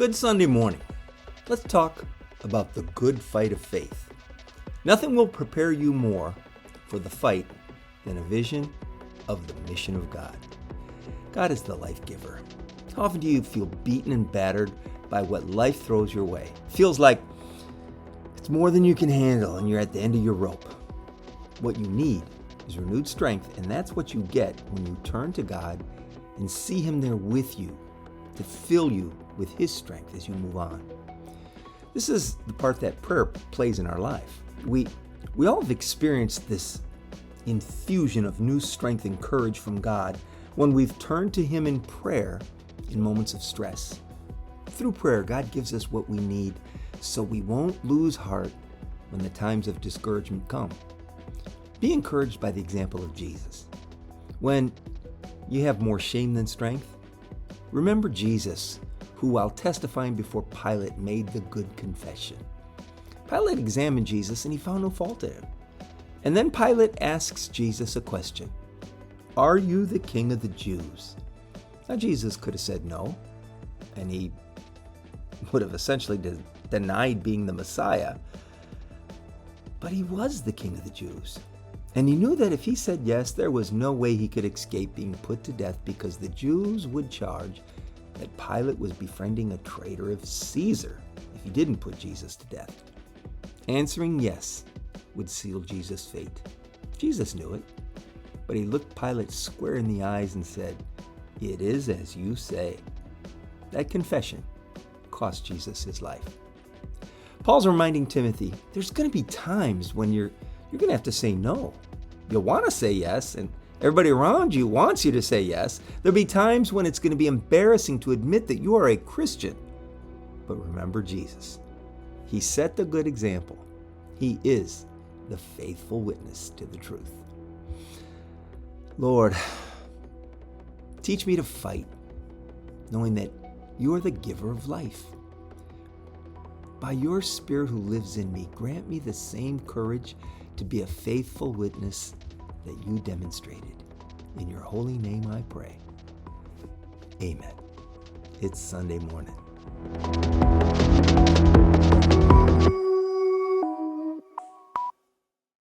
Good Sunday morning. Let's talk about the good fight of faith. Nothing will prepare you more for the fight than a vision of the mission of God. God is the life giver. How often do you feel beaten and battered by what life throws your way? Feels like it's more than you can handle and you're at the end of your rope. What you need is renewed strength, and that's what you get when you turn to God and see Him there with you to fill you with His strength as you move on. This is the part that prayer plays in our life. We all have experienced this infusion of new strength and courage from God when we've turned to Him in prayer in moments of stress. Through prayer, God gives us what we need so we won't lose heart when the times of discouragement come. Be encouraged by the example of Jesus. When you have more shame than strength, remember Jesus, who while testifying before Pilate made the good confession. Pilate examined Jesus and he found no fault in him. And then Pilate asks Jesus a question. Are you the king of the Jews? Now Jesus could have said no, and he would have essentially denied being the Messiah. But he was the king of the Jews. And he knew that if he said yes, there was no way he could escape being put to death, because the Jews would charge that Pilate was befriending a traitor of Caesar if he didn't put Jesus to death. Answering yes would seal Jesus' fate. Jesus knew it, but he looked Pilate square in the eyes and said, "It is as you say." That confession cost Jesus his life. Paul's reminding Timothy, there's going to be times when you're going to have to say no. You'll want to say yes, and everybody around you wants you to say yes. There'll be times when it's going to be embarrassing to admit that you are a Christian. But remember Jesus. He set the good example. He is the faithful witness to the truth. Lord, teach me to fight, knowing that you are the giver of life. By your Spirit who lives in me, grant me the same courage to be a faithful witness that you demonstrated. In your holy name I pray. Amen. It's Sunday morning.